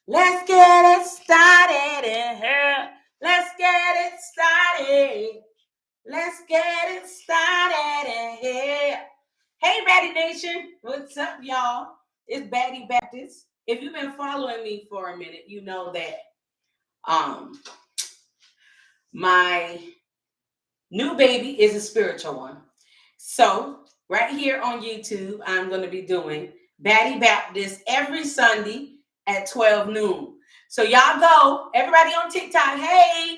Let's get it started in here. Let's get it started. Let's get it started in here. Hey, Bhaddie Nation. What's up, y'all? It's Bhaddie Baptist. If you've been following me for a minute, you know that my new baby is a spiritual one. So, right here on YouTube, I'm going to be doing Bhaddie Baptist every Sunday at 12 noon. So, y'all go, everybody on TikTok, hey,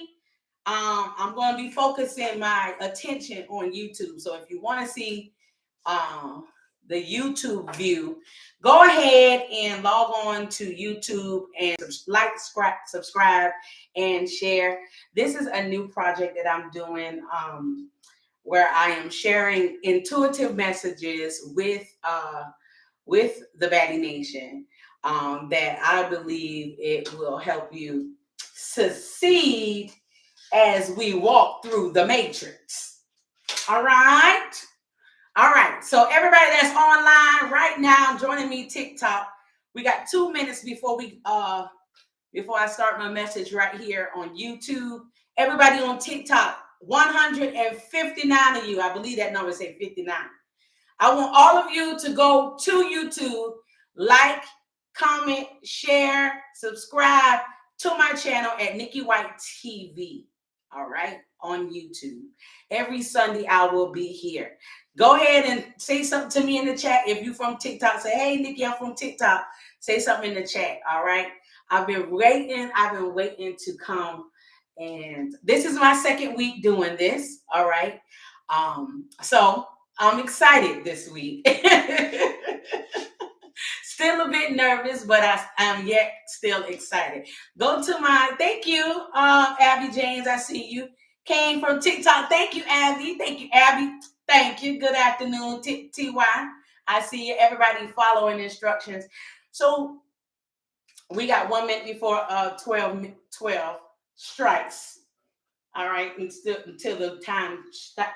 I'm going to be focusing my attention on YouTube. So, if you want to see the YouTube view, go ahead and log on to YouTube and like, subscribe, and share. This is a new project that I'm doing. Where I am sharing intuitive messages with the Bhaddie Nation that I believe it will help you succeed as we walk through the matrix. All right. So everybody that's online right now joining me TikTok, we got 2 minutes before I start my message right here on YouTube. Everybody on TikTok, 159 of you. I believe that number say 59. I want all of you to go to YouTube, like, comment, share, subscribe to my channel at NikkiWhiteTv. All right, on YouTube. Every Sunday I will be here. Go ahead and say something to me in the chat. If you're from TikTok, say, hey, Nikki, I'm from TikTok. Say something in the chat, all right? I've been waiting to come. And this is my second week doing this, all right? So I'm excited this week. Still a bit nervous, but I'm yet still excited. Go to thank you, Abby James. I see you. Came from TikTok. Thank you, Abby. Thank you, Abby. Thank you. Good afternoon, TY. I see you. Everybody following instructions. So we got 1 minute before 12 strikes. All right, until the time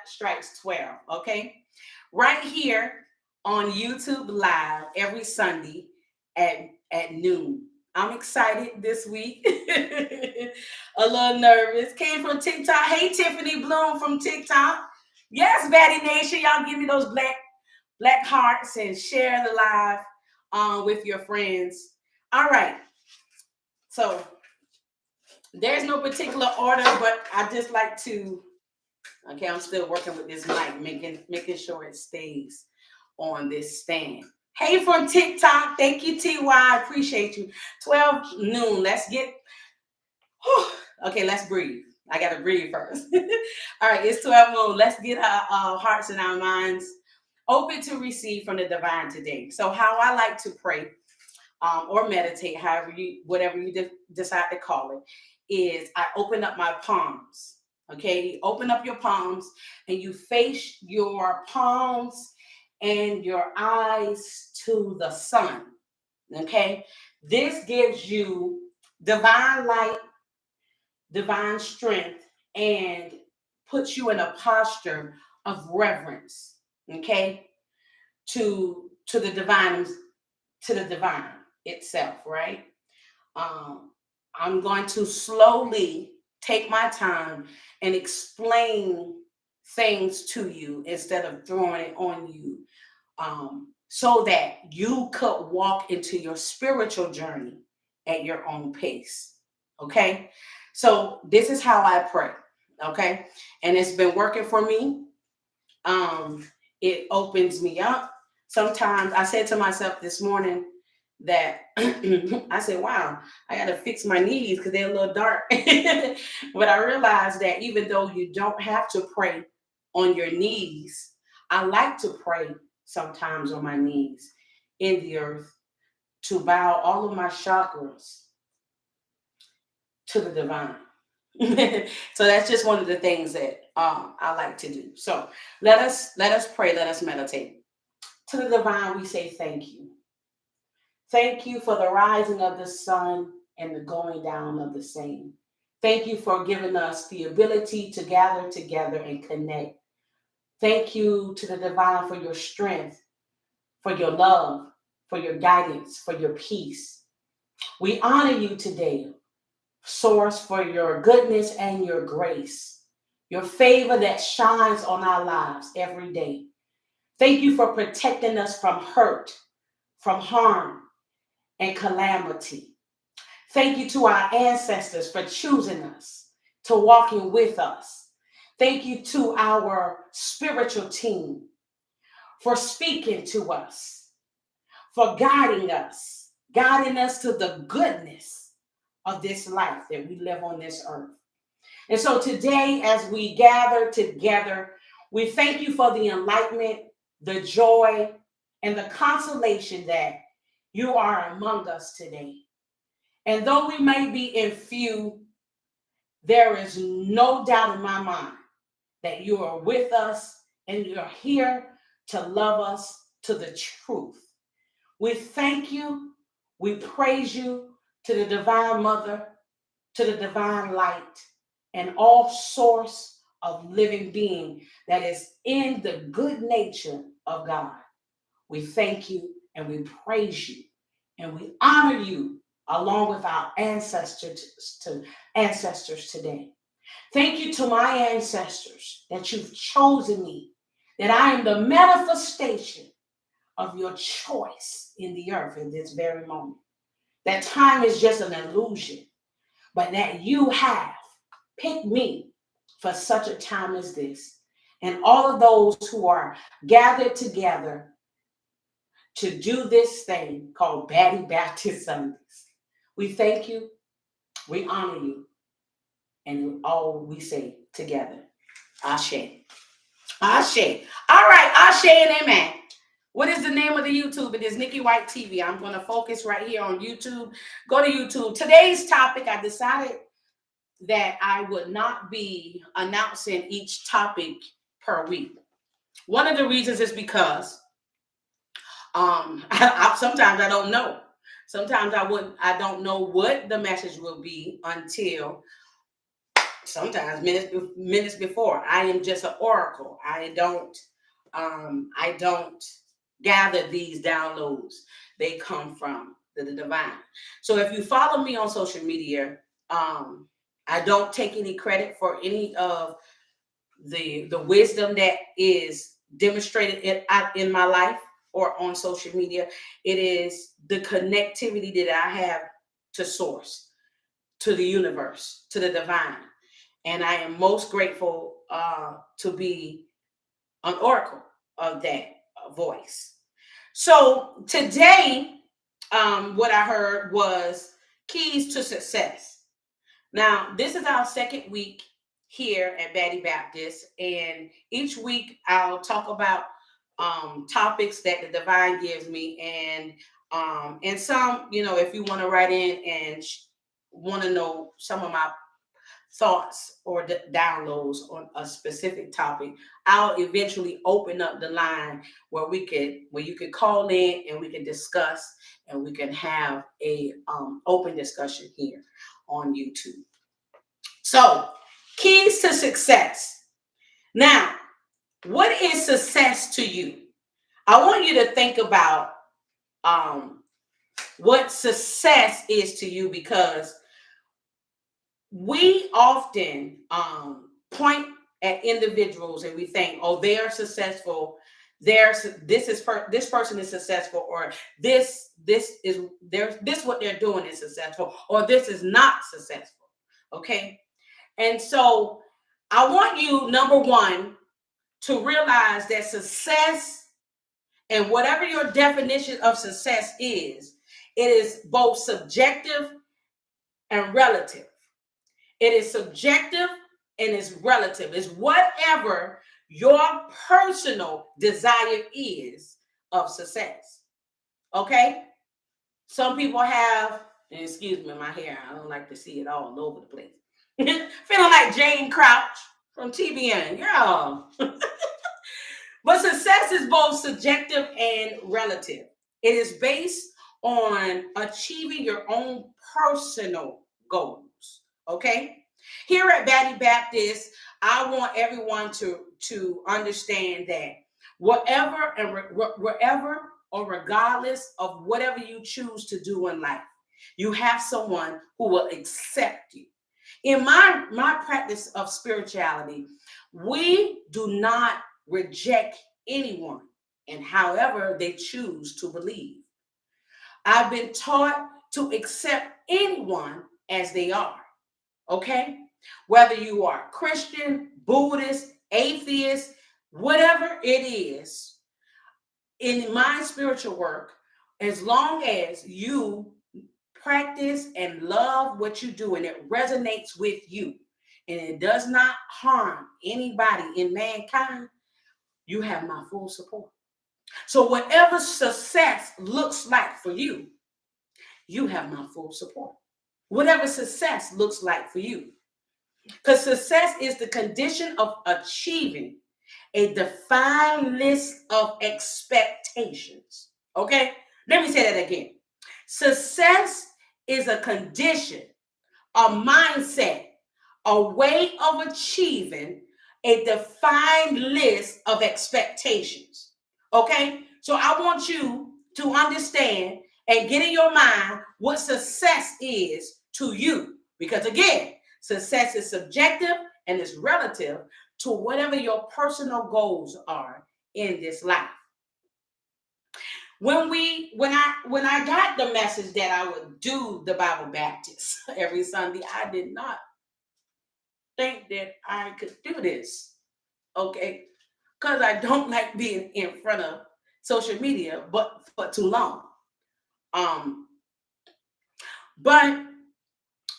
strikes 12. Okay, right here on YouTube Live every Sunday at noon. I'm excited this week. A little nervous. Came from TikTok. Hey, Tiffany Bloom from TikTok. Yes, Bhaddie Nation. Y'all give me those black hearts and share the live with your friends. All right. So there's no particular order, but I just like to. Okay, I'm still working with this mic, making sure it stays on this stand. Hey, from TikTok, thank you, TY. Appreciate you. 12 noon. Let's get. Okay, let's breathe. I gotta breathe first. All right, it's 12 noon. Let's get our hearts and our minds open to receive from the divine today. So, how I like to pray or meditate, whatever you decide to call it, is I open up my palms. Okay, you open up your palms and you face your palms and your eyes to the sun. Okay, this gives you divine light, divine strength, and puts you in a posture of reverence. Okay, to the divine, itself, right? I'm going to slowly take my time and explain things to you instead of throwing it on you, so that you could walk into your spiritual journey at your own pace. Okay? So this is how I pray. Okay? And it's been working for me. It opens me up. Sometimes I said to myself this morning that I said, wow, I got to fix my knees because they're a little dark. But I realized that even though you don't have to pray on your knees, I like to pray sometimes on my knees in the earth to bow all of my chakras to the divine. So that's just one of the things that I like to do. So let us pray, let us meditate. To the divine, we say thank you. Thank you for the rising of the sun and the going down of the same. Thank you for giving us the ability to gather together and connect. Thank you to the divine for your strength, for your love, for your guidance, for your peace. We honor you today, Source, for your goodness and your grace, your favor that shines on our lives every day. Thank you for protecting us from hurt, from harm, and calamity. Thank you to our ancestors for choosing us, to walking with us. Thank you to our spiritual team for speaking to us, for guiding us to the goodness of this life that we live on this earth. And so today, as we gather together, we thank you for the enlightenment, the joy, and the consolation that you are among us today. And though we may be in few, there is no doubt in my mind that you are with us and you're here to love us to the truth. We thank you. We praise you to the divine mother, to the divine light, and all source of living being that is in the good nature of God. We thank you and we praise you and we honor you along with our ancestors today. Thank you to my ancestors that you've chosen me, that I am the manifestation of your choice in the earth in this very moment. That time is just an illusion, but that you have picked me for such a time as this. And all of those who are gathered together to do this thing called Bhaddie Baptist Sundays. We thank you, we honor you, and all we say together, Ashe. Ashe. All right, Ashe and amen. What is the name of the YouTube? It is NikkiWhiteTv. I'm going to focus right here on YouTube. Go to YouTube. Today's topic, I decided that I would not be announcing each topic per week. One of the reasons is because sometimes I don't know. Sometimes I don't know what the message will be until sometimes minutes before. I am just an oracle. I don't gather these downloads. They come from the divine. So if you follow me on social media, I don't take any credit for any of the wisdom that is demonstrated in my life or on social media. It is the connectivity that I have to source, to the universe, to the divine. And I am most grateful to be an oracle of that voice. So today, what I heard was keys to success. Now, this is our second week here at Bhaddie Baptist, and each week I'll talk about topics that the divine gives me, and some, if you want to write in and want to know some of my thoughts or downloads on a specific topic, I'll eventually open up the line where you could call in and we can discuss and we can have a open discussion here on YouTube. So, keys to success. Now, what is success to you? I want you to think about what success is to you, because we often point at individuals and we think, oh, they are successful. This person is successful, or this what they're doing is successful, or this is not successful. Okay, and so I want you, number one, to realize that success, and whatever your definition of success is, it is both subjective and relative. It is subjective and it's relative. It's whatever your personal desire is of success. Okay? Some people have, and excuse me, my hair, I don't like to see it all over the place. Feeling like Jane Crouch from TBN. Yeah. But success is both subjective and relative. It is based on achieving your own personal goals. Okay? Here at Bhaddie Baptist, I want everyone to understand that wherever or regardless of whatever you choose to do in life, You have someone who will accept you. In my practice of spirituality, we do not reject anyone and however they choose to believe. I've been taught to accept anyone as they are. Okay? Whether you are Christian, Buddhist, atheist, whatever it is, in my spiritual work, as long as you practice and love what you do and it resonates with you and it does not harm anybody in mankind, you have my full support. So whatever success looks like for you, you have my full support. Whatever success looks like for you. Because success is the condition of achieving a defined list of expectations. Okay? Let me say that again. Success is a condition, a mindset, a way of achieving a defined list of expectations. Okay? So I want you to understand and get in your mind what success is to you. Because again, success is subjective and is relative to whatever your personal goals are in this life. When I got the message that I would do the Bible Baptist every Sunday, I did not think that I could do this. Okay? Because I don't like being in front of social media but for too long. But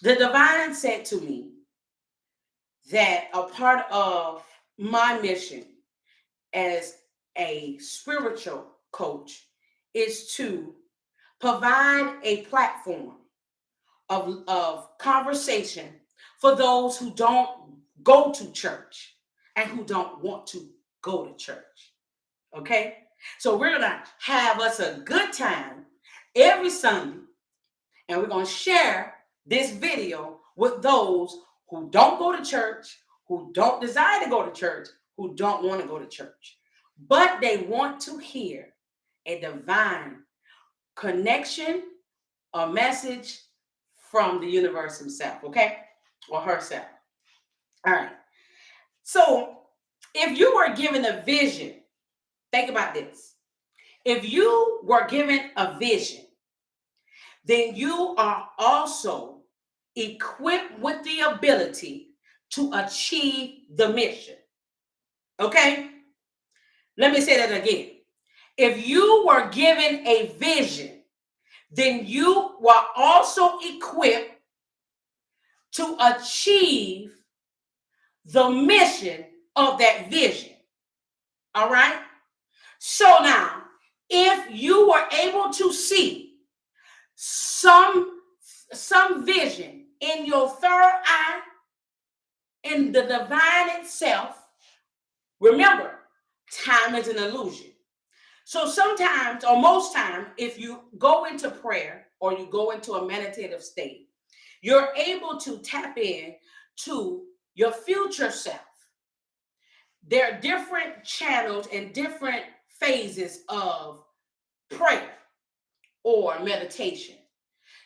the divine said to me that a part of my mission as a spiritual coach is to provide a platform of conversation for those who don't go to church and who don't want to go to church. Okay? So we're going to have us a good time every Sunday, and we're going to share this video with those who don't go to church, who don't desire to go to church, who don't want to go to church, but they want to hear a divine connection, a message from the universe himself, okay? Or herself. All right. So if you were given a vision, think about this. If you were given a vision, then you are also equipped with the ability to achieve the mission. Okay? Let me say that again. If you were given a vision, then you were also equipped to achieve the mission of that vision. All right? So now, if you were able to see some vision in your third eye, in the divine itself, remember, time is an illusion. So sometimes, or most times, if you go into prayer or you go into a meditative state, you're able to tap in to your future self. There are different channels and different phases of prayer or meditation.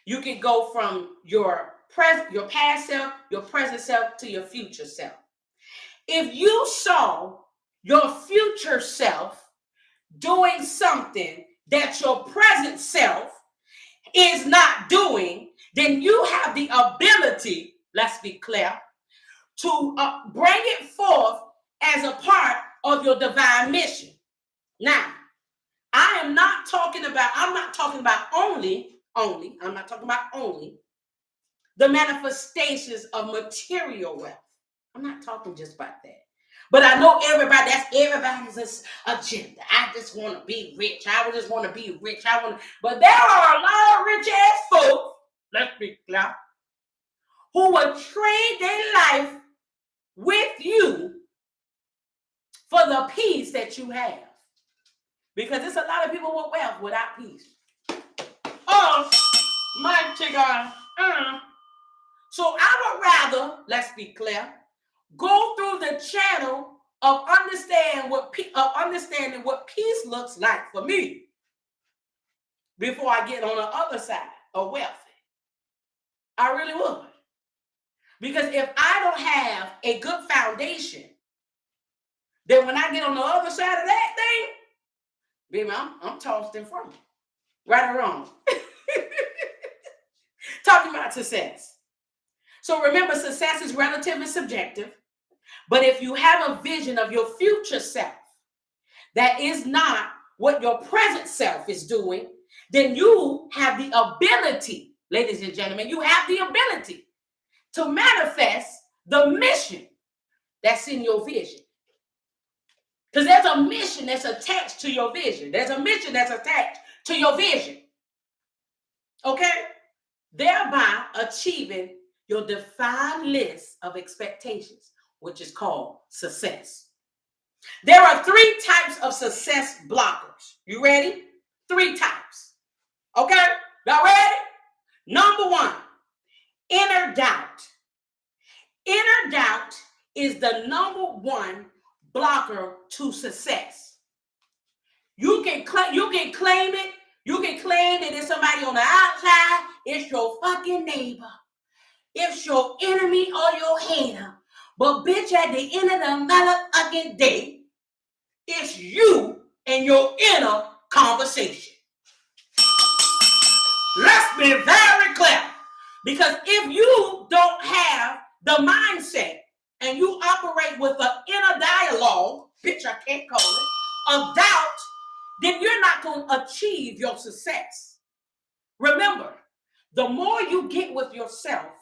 You can go from your past self, your present self, to your future self. If you saw your future self doing something that your present self is not doing, then you have the ability, let's be clear, to bring it forth as a part of your divine mission. Now, I'm not talking about only the manifestations of material wealth. I'm not talking just about that. But I know that's everybody's agenda. I just want to be rich. I just want to be rich. But there are a lot of rich ass folks, let's be clear, who will trade their life with you for the peace that you have. Because there's a lot of people with wealth without peace. Oh, my God. So I would rather, let's be clear, go through the channel of understanding what peace looks like for me before I get on the other side of wealthy. I really would. Because if I don't have a good foundation, then when I get on the other side of that thing, baby, I'm tossed in front. Right or wrong? Talking about success. So remember, success is relative and subjective. But if you have a vision of your future self that is not what your present self is doing, then you have the ability, ladies and gentlemen, you have the ability to manifest the mission that's in your vision. Because there's a mission that's attached to your vision. There's a mission that's attached to your vision. Okay? Thereby achieving your defined list of expectations, which is called success. There are 3 types of success blockers. You ready? 3 types. Okay? Y'all ready? Number 1, inner doubt. Inner doubt is the number 1 blocker to success. You can claim it. You can claim that it's somebody on the outside. It's your fucking neighbor. It's your enemy or your hater. But bitch, at the end of the motherfucking day, it's you and your inner conversation. Let's be very clear. Because if you don't have the mindset and you operate with an inner dialogue, bitch, I can't call it, of doubt, then you're not going to achieve your success. Remember, the more you get with yourself,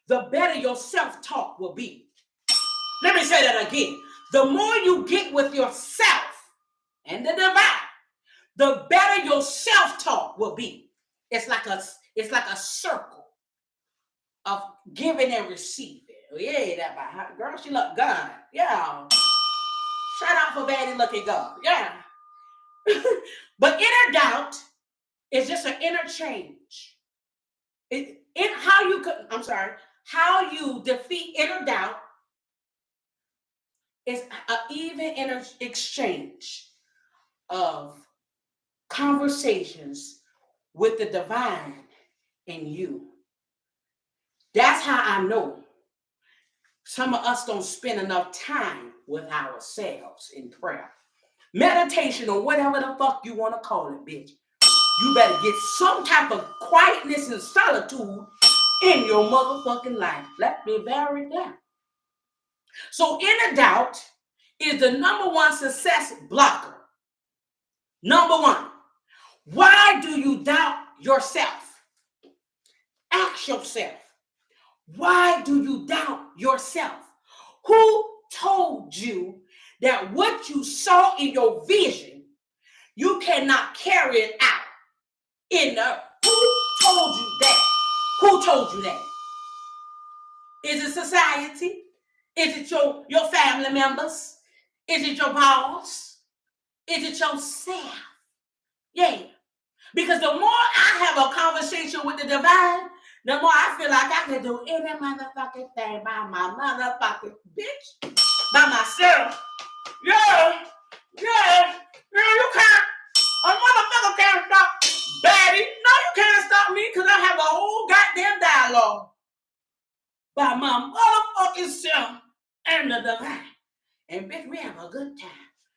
the better your self-talk will be. Let me say that again. The more you get with yourself and the divine, the better your self-talk will be. It's like a circle of giving and receiving. Yeah, that my hot girl, she look good. Yeah. Shout out for Bhaddie looking good. Yeah. But inner doubt is just an interchange. How you defeat inner doubt is an even exchange of conversations with the divine in you. That's how I know some of us don't spend enough time with ourselves in prayer. Meditation or whatever the fuck you want to call it, bitch. You better get some type of quietness and solitude in your motherfucking life. Let me bury that. So inner doubt is the number 1 success blocker. Number 1, why do you doubt yourself? Ask yourself, why do you doubt yourself? Who told you that what you saw in your vision, you cannot carry it out in the... Who told you that? Who told you that? Is it society? Is it your family members? Is it your boss? Is it yourself? Yeah. Because the more I have a conversation with the divine, the more I feel like I can do any motherfucking thing by my motherfucking bitch. By myself. Yeah. You can't. A motherfucker can't stop Bhaddie. No, you can't stop me because I have a whole goddamn dialogue by my motherfucking self and the divine. And bitch, we have a good time.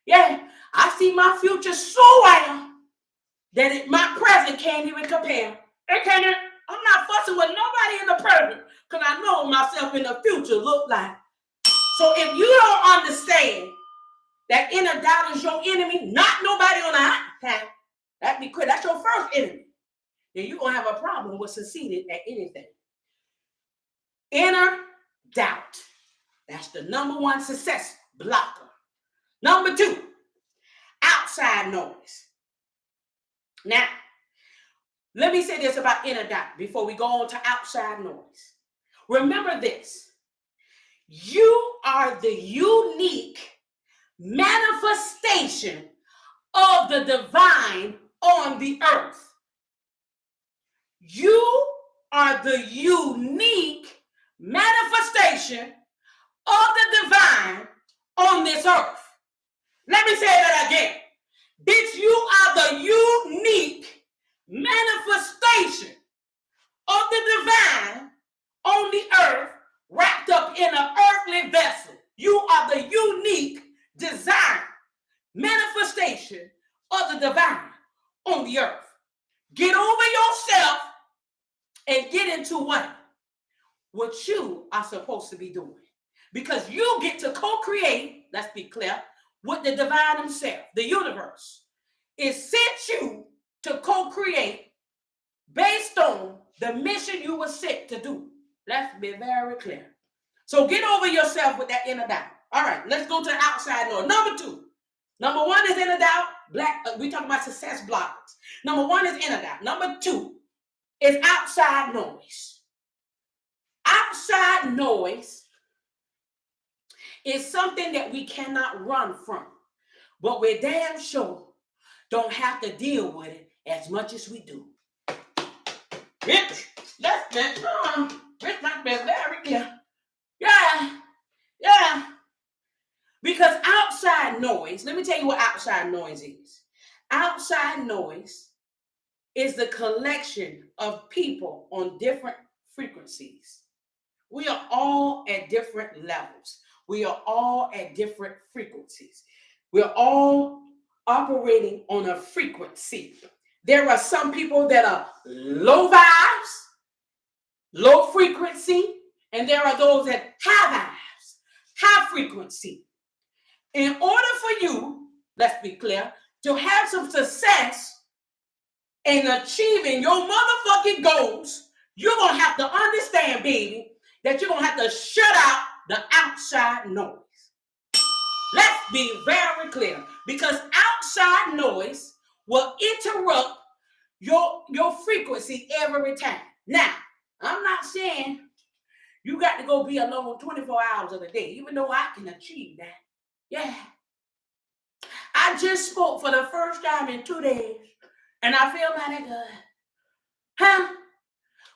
Yeah, I see my future so well that my present can't even compare. I'm not fussing with nobody in the present because I know myself in the future look like. So if you don't understand that inner doubt is your enemy, not nobody on the outside, that be clear, that's your first enemy, then you're going to have a problem with succeeding at anything. Inner doubt. That's the number 1 success blocker. Number 2, outside noise. Now, let me say this about inner doubt before we go on to outside noise. Remember this. You are the unique manifestation of the divine on the earth. You are the unique manifestation of the divine on this earth. Let me say that again. Bitch, you are the unique manifestation of the divine divine on the earth. Get over yourself and get into what you are supposed to be doing. Because you get to co-create, let's be clear, with the divine himself. The universe is sent you to co-create based on the mission you were sent to do. Let's be very clear. So get over yourself with that inner doubt. All right, let's go to the outside noise. Number 2. Number 1 is inner doubt. We talk about success blockers. Number 1 is inner doubt. Number 2 is outside noise. Outside noise is something that we cannot run from, but we're damn sure don't have to deal with it as much as we do. Bitch, that's very clear. Yeah. Because outside noise, let me tell you what outside noise is. Outside noise is the collection of people on different frequencies. We are all at different levels. We are all at different frequencies. We're all operating on a frequency. There are some people that are low vibes, low frequency, and there are those that high vibes, high frequency. In order for you, let's be clear, to have some success in achieving your motherfucking goals, you're going to have to understand, baby, that you're going to have to shut out the outside noise. Let's be very clear, because outside noise will interrupt your frequency every time. Now, I'm not saying you got to go be alone 24 hours of the day, even though I can achieve that. Yeah. I just spoke for the first time in 2 days, and I feel mighty good. Huh?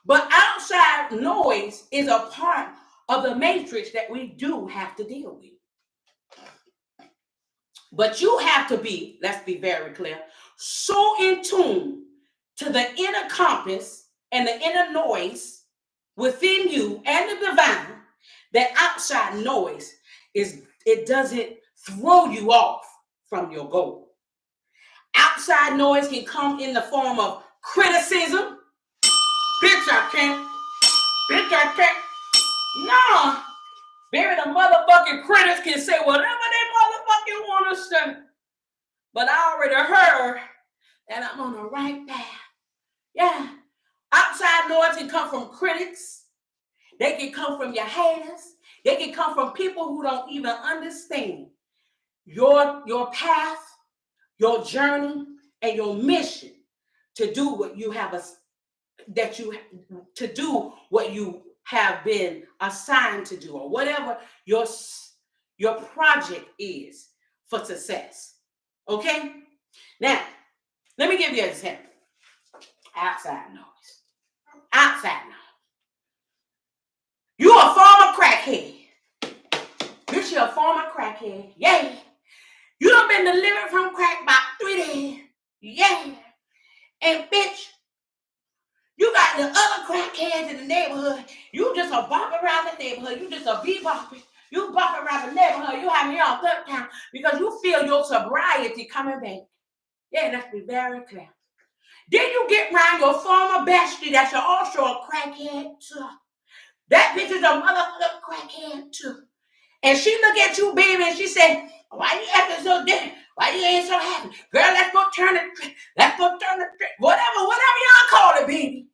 But outside noise is a part of the matrix that we do have to deal with. But you have to be, let's be very clear, so in tune to the inner compass and the inner noise within you and the divine that outside noise it doesn't throw you off from your goal. Outside noise can come in the form of criticism. Bitch, I can't. No. Baby, the motherfucking critics can say whatever they motherfucking want to say. But I already heard that I'm on the right path. Yeah. Outside noise can come from critics. They can come from your haters. They can come from people who don't even understand your path, your journey, and your mission to do what you have have been assigned to do, or whatever your project is for success. Okay? Now, let me give you an example. Outside noise. Outside noise. You a former crackhead. Bitch, you a former crackhead. Yeah. You done been delivered from crack about 3 days. Yeah. And bitch, you got the other crackheads in the neighborhood. You just a bop around the neighborhood. You just a bebopping. You bop around the neighborhood. You having your third time because you feel your sobriety coming back. Yeah, let's be very clear. Then you get around your former bestie that's also a crackhead too. That bitch is a motherfucking crackhead too. And she look at you, baby, and she said, why you acting so different? Why you ain't so happy? Girl, let's go turn the trick. Let's go turn the trick. Whatever y'all call it, baby.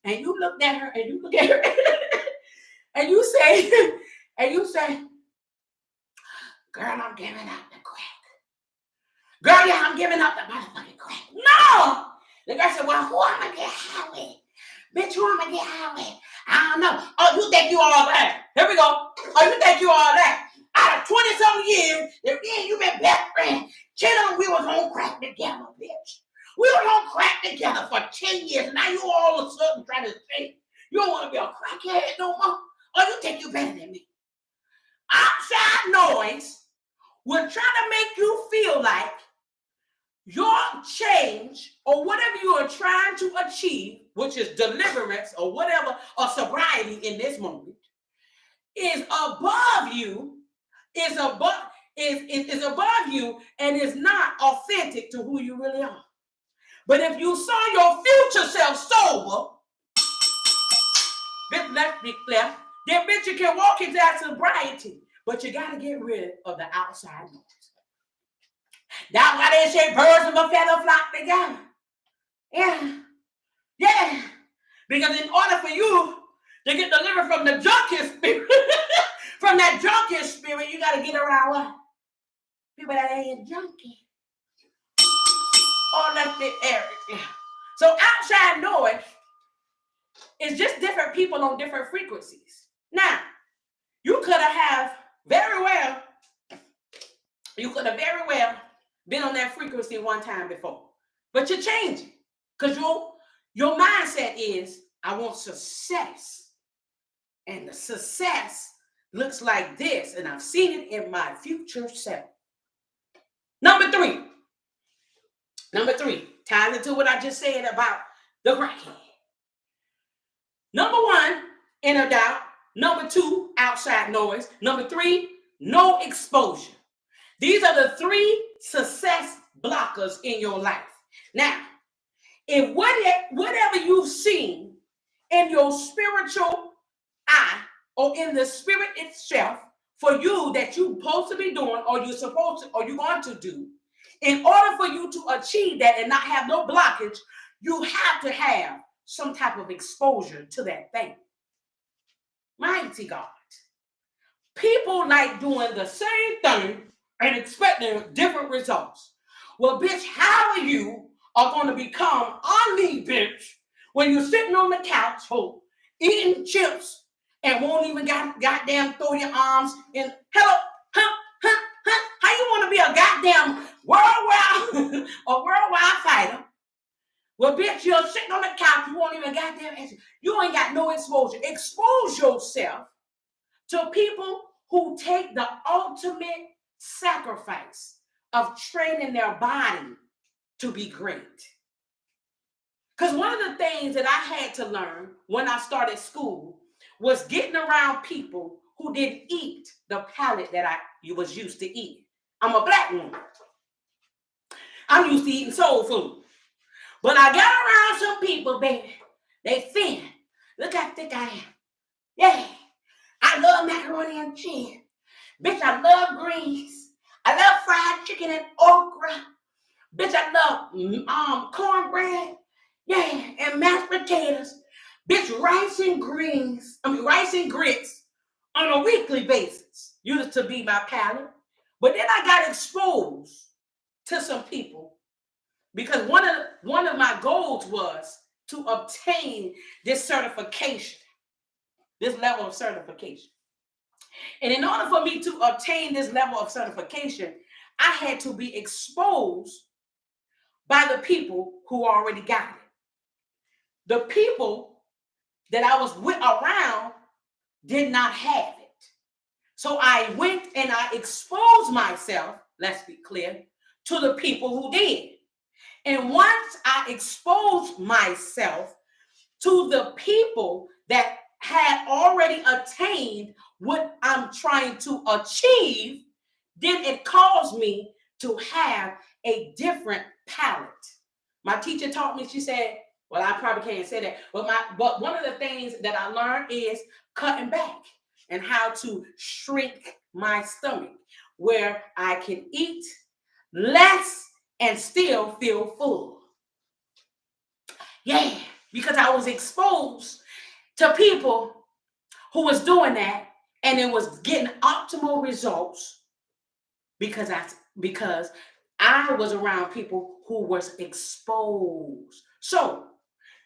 And you look at her, and you look at her, and you say, girl, I'm giving up the crack. Girl, yeah, I'm giving up the motherfucking crack. No! The girl said, well, who am I gonna get high with? Bitch, who am I gonna get high with? I don't know. Oh, you think you all that? Here we go. Oh, you think you all that? Out of 20-something years, you been best friends. We was on crack together, bitch. We was on crack together for 10 years. Now you all of a sudden trying to say you don't want to be a crackhead no more? Or you think you better than me? Outside noise will try to make you feel like your change or whatever you are trying to achieve, which is deliverance or whatever, or sobriety in this moment, is above you, is above you and is not authentic to who you really are. But if you saw your future self sober, let's be clear, then bitch, you can walk into that sobriety. But you got to get rid of the outside noise. That's why they say birds of a feather flock together. Yeah. Yeah. Because in order for you to get delivered from the junkie spirit, from that junkie spirit, you got to get around what? People that ain't junkie. Or left it area. So outside noise is just different people on different frequencies. Now, you could have very well been on that frequency one time before. But you're changing. Because your mindset is, I want success. And the success looks like this. And I've seen it in my future self. Number three, ties into what I just said about the crackhead. Number one, inner doubt. Number two, outside noise. Number three, no exposure. These are the three success blockers in your life. Now, if whatever you've seen in your spiritual eye or in the spirit itself for you that you're supposed to be doing or you're going to do, in order for you to achieve that and not have no blockage, you have to have some type of exposure to that thing. Mighty God. People like doing the same thing and expecting different results. Well, bitch, how you are going to become me, bitch, when you're sitting on the couch, eating chips and won't even goddamn throw your arms in. Hello, how you want to be a goddamn worldwide fighter? Well, bitch, you're sitting on the couch, you won't even goddamn answer. You ain't got no exposure. Expose yourself to people who take the ultimate sacrifice of training their body to be great. Because one of the things that I had to learn when I started school was getting around people who didn't eat the palate that I was used to eating. I'm a black woman. I'm used to eating soul food. But I got around some people, baby, they thin. Look how thick I am. Yeah. I love macaroni and cheese. Bitch, I love greens. I love fried chicken and okra. Bitch, I love cornbread. Yeah, and mashed potatoes. Bitch, rice and grits on a weekly basis used to be my palate. But then I got exposed to some people because one of my goals was to obtain this certification, this level of certification. And in order for me to obtain this level of certification, I had to be exposed by the people who already got it. The people that I was around did not have it. So I went and I exposed myself, let's be clear, to the people who did. And once I exposed myself to the people that had already attained what I'm trying to achieve, then it caused me to have a different palate. My teacher taught me, she said, well, I probably can't say that, but one of the things that I learned is cutting back and how to shrink my stomach, where I can eat less and still feel full. Yeah, because I was exposed to people who was doing that and it was getting optimal results because I was around people who was exposed. So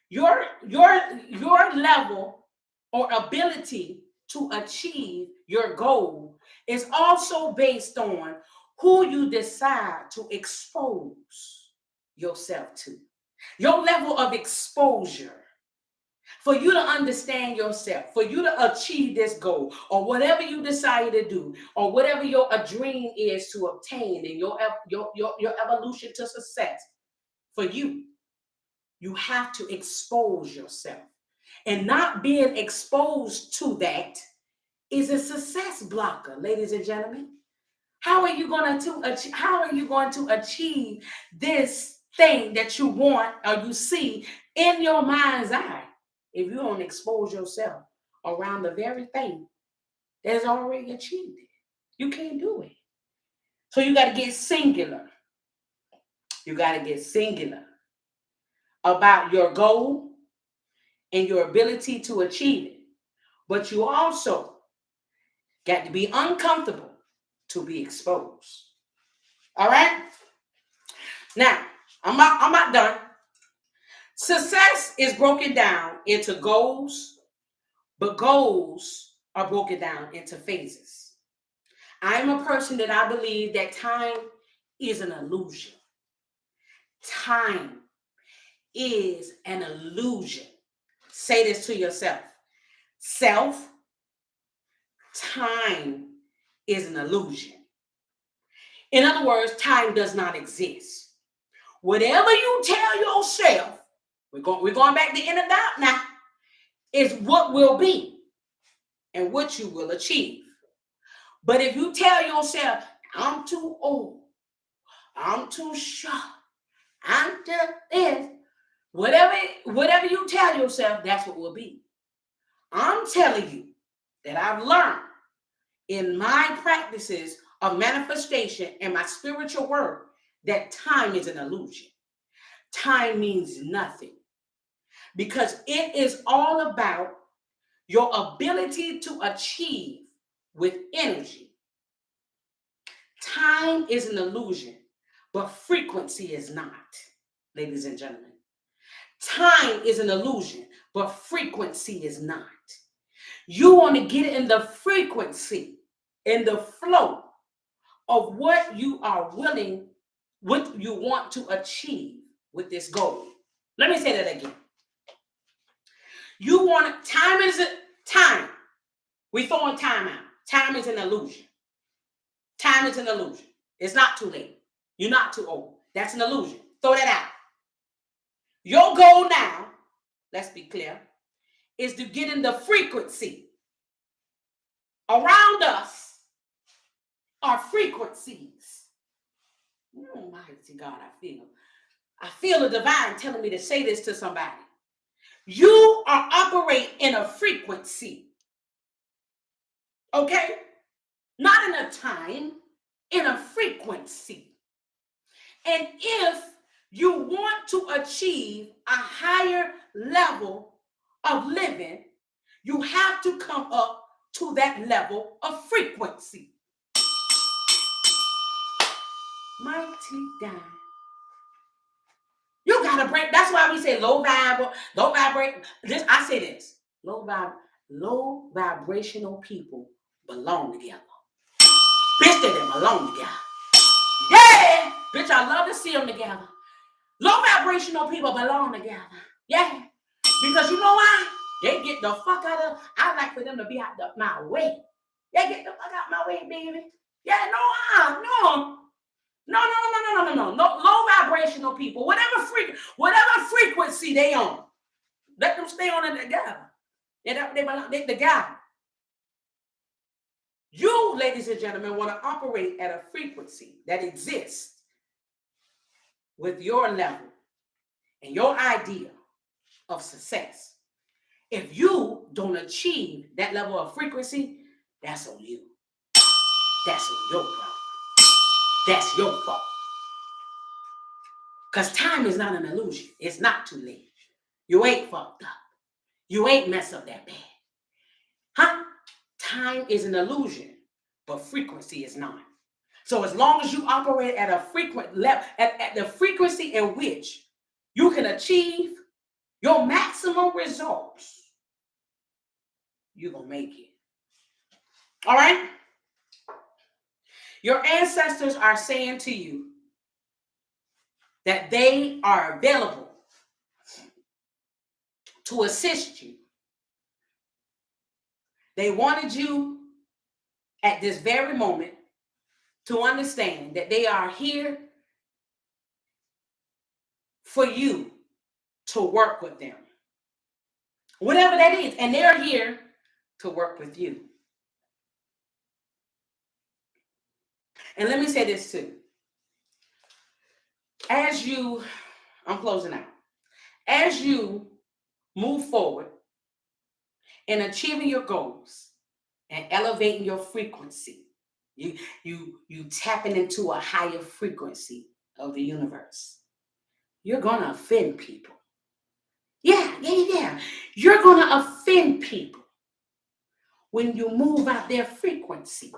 your level or ability to achieve your goal is also based on who you decide to expose yourself to. Your level of exposure for you to understand yourself, for you to achieve this goal or whatever you decide to do or whatever your dream is to obtain in your evolution to success, for you have to expose yourself. And not being exposed to that is a success blocker, ladies and gentlemen. How are you going to achieve this thing that you want or you see in your mind's eye if you don't expose yourself around the very thing that's already achieved it? You can't do it. So you got to get singular. You got to get singular about your goal and your ability to achieve it. But you also got to be uncomfortable to be exposed. All right? Now, I'm not done. Success is broken down into goals, but goals are broken down into phases. I'm a person that I believe that time is an illusion. Time is an illusion. Say this to yourself. Time is an illusion. In other words, time does not exist. Whatever you tell yourself, we're going back to inner doubt now, is what will be and what you will achieve. But if you tell yourself, I'm too old, I'm too short, I'm just this, whatever you tell yourself, that's what will be. I'm telling you that I've learned in my practices of manifestation and my spiritual work that time is an illusion. Time means nothing because it is all about your ability to achieve with energy. Time is an illusion, but frequency is not, ladies and gentlemen. Time is an illusion, but frequency is not. You want to get in the frequency, in the flow of what you are willing, what you want to achieve with this goal. Let me say that again. You want time is time. We throwing time out. Time is an illusion. Time is an illusion. It's not too late. You're not too old. That's an illusion. Throw that out. Your goal now, let's be clear, is to get in the frequency. Around us are frequencies. Mighty God, I feel the divine telling me to say this to somebody. You are operating in a frequency. Okay? Not in a time, in a frequency. And if you want to achieve a higher level of living, you have to come up to that level of frequency. Mighty God. You gotta break. That's why we say low vibrate. This I say this. Low vibrational people belong together. Bitch, they belong together. Yeah, bitch, I love to see them together. Low vibrational people belong together. Yeah, because you know why? They get the fuck out of. I like for them to be out my way. They get the fuck out my way, baby. Yeah, no. Low vibrational people, whatever frequency they on, let them stay on it together. They together. You, ladies and gentlemen, want to operate at a frequency that exists with your level and your idea of success. If you don't achieve that level of frequency, that's on you. That's on your problem. That's your fault. Because time is not an illusion. It's not too late. You ain't fucked up. You ain't messed up that bad. Huh? Time is an illusion, but frequency is not. So as long as you operate at a frequent level, at the frequency in which you can achieve your maximum results, you're going to make it. All right? Your ancestors are saying to you that they are available to assist you. They wanted you at this very moment to understand that they are here for you to work with them. Whatever that is. And they're here to work with you. And let me say this too. I'm closing out. As you move forward in achieving your goals and elevating your frequency, you tapping into a higher frequency of the universe. You're gonna offend people. Yeah. You're gonna offend people when you move out their frequency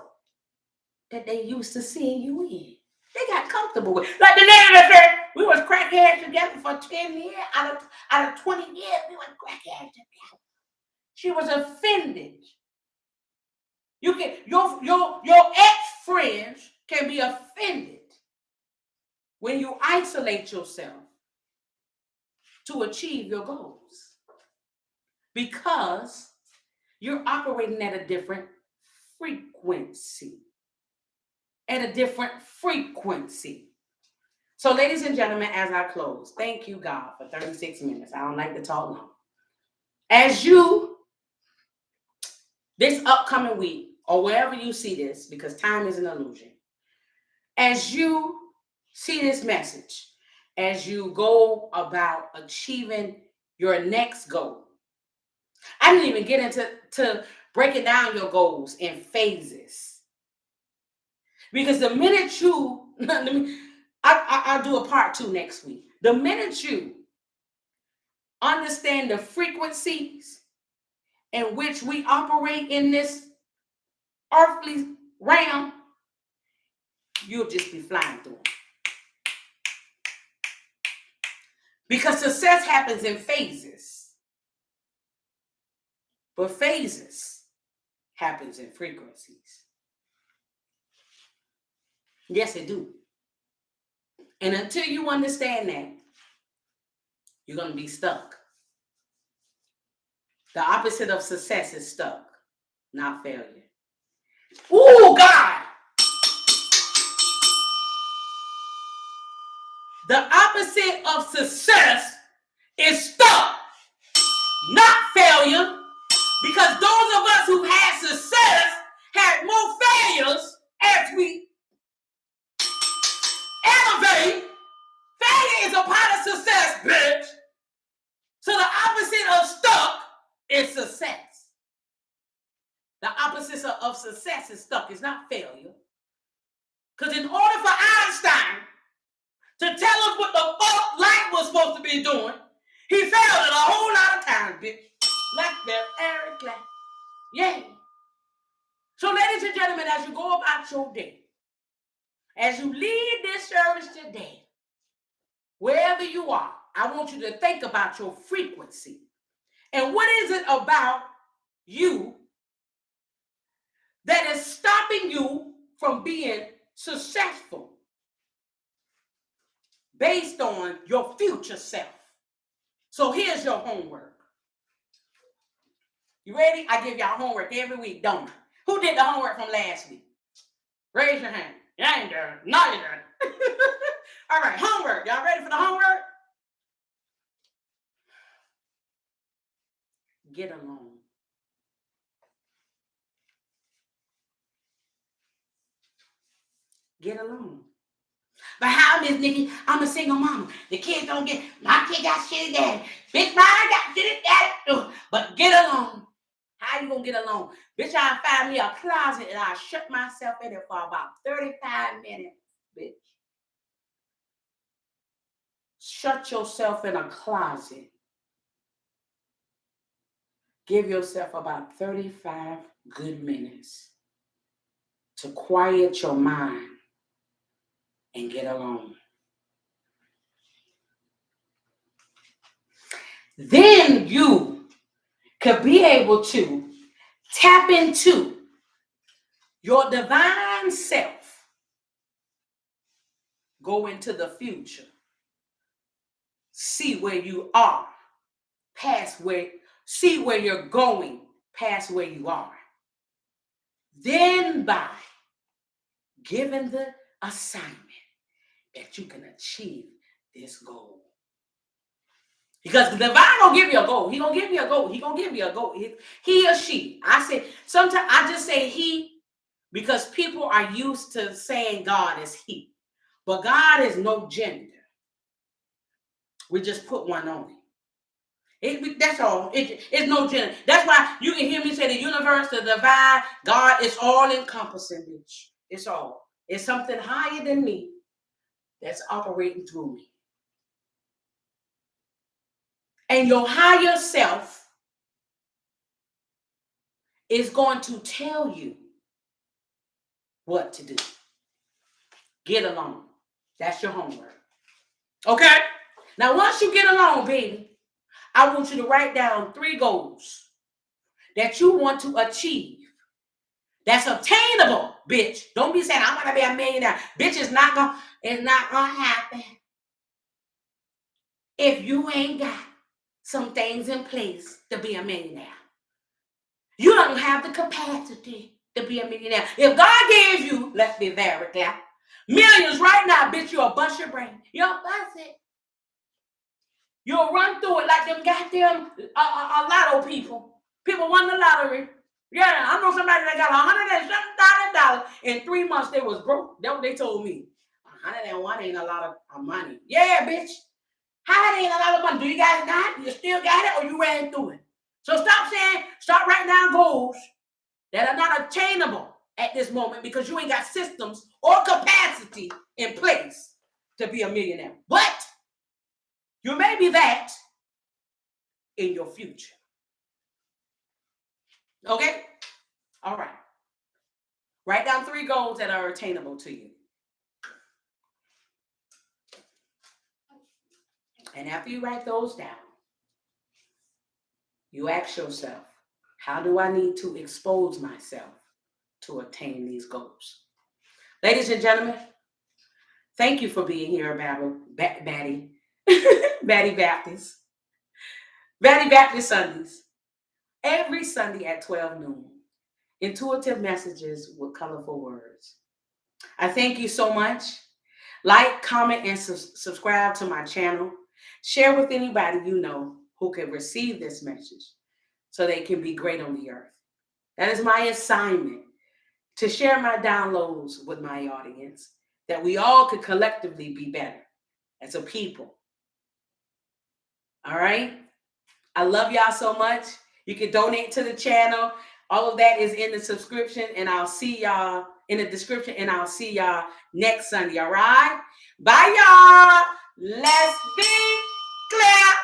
that they used to seeing you in. They got comfortable with. Like the neighbor said, we was crackheads together for 10 years. Out of 20 years, we were crackheads together. She was offended. You can your ex-friends can be offended when you isolate yourself to achieve your goals. Because you're operating at a different frequency. At a different frequency. So, ladies and gentlemen, as I close, thank you, God, for 36 minutes. I don't like to talk long. As you, this upcoming week, or wherever you see this, because time is an illusion, as you see this message, as you go about achieving your next goal, I didn't even get into breaking down your goals in phases. Because the minute you, I'll do a part 2 next week. The minute you understand the frequencies in which we operate in this earthly realm, you'll just be flying through them. Because success happens in phases. But phases happens in frequencies. Yes, it do. And until you understand that, you're going to be stuck. The opposite of success is stuck, not failure. Ooh, God! The opposite of success is stuck, not failure. Because those of us who had success had more failures as we elevate. Failure is a part of success, bitch. So the opposite of stuck is success. The opposite of success is stuck. It's not failure. Because in order for Einstein to tell us what the fuck light was supposed to be doing, he failed it a whole lot of times, bitch. Like that Eric Black. Yeah. So, ladies and gentlemen, as you go about your day, as you leave this service today, wherever you are, I want you to think about your frequency. And what is it about you that is stopping you from being successful based on your future self? So here's your homework. You ready? I give y'all homework every week, don't I? Who did the homework from last week? Raise your hand. You ain't done. No, you done. All right, homework. Y'all ready for the homework? Get along. Get along. But how, Miss Nikki? I'm a single mama. The kids don't get, my kid got shit in daddy. Bitch, mine got shit in daddy. But get along. How you gonna get along? Bitch, I'll find me a closet and I'll shut myself in it for about 35 minutes, bitch. Shut yourself in a closet. Give yourself about 35 good minutes to quiet your mind and get alone. Then you could be able to tap into your divine self. Go into the future. See where you are. See where you're going past where you are. Then by giving the assignment that you can achieve this goal. Because the divine gonna give you a goal. He gonna give you a goal. He gonna give you a goal. He or she. I say, sometimes I just say he, because people are used to saying God is he. But God is no gender. We just put one on it. That's all. It's no gender. That's why you can hear me say the universe, the divine, God is all encompassing, bitch. It's all. It's something higher than me that's operating through me. And your higher self is going to tell you what to do. Get along. That's your homework. Okay? Now, once you get along, baby, I want you to write down 3 goals that you want to achieve. That's obtainable, bitch. Don't be saying, I'm going to be a millionaire. Bitch, it's not going to happen if you ain't got some things in place to be a millionaire. You don't have the capacity to be a millionaire. If God gave you, let's be very clear, millions right now, bitch, you'll bust your brain. You'll bust it. You'll run through it like them goddamn lotto people. People won the lottery. Yeah, I know somebody that got $107,000 in 3 months. They was broke. That's what they told me. 101 ain't a lot of money. Yeah, bitch. How it ain't a lot of money? Do you guys not? You still got it, or you ran through it? So stop writing down goals that are not attainable at this moment because you ain't got systems or capacity in place to be a millionaire. But you may be that in your future. Okay? All right. Write down 3 goals that are attainable to you. And after you write those down, you ask yourself, how do I need to expose myself to attain these goals? Ladies and gentlemen, thank you for being here, Bhaddie. Bhaddie Baptist. Bhaddie Baptist Sundays. Every Sunday at 12 noon. Intuitive messages with colorful words. I thank you so much. Like, comment, and subscribe to my channel. Share with anybody you know who can receive this message so they can be great on the earth. That is my assignment, to share my downloads with my audience, that we all could collectively be better as a people. All right? I love y'all so much. You can donate to the channel. All of that is in the subscription, and I'll see y'all in the description, and I'll see y'all next Sunday. All right? Bye, y'all. Let's be clear.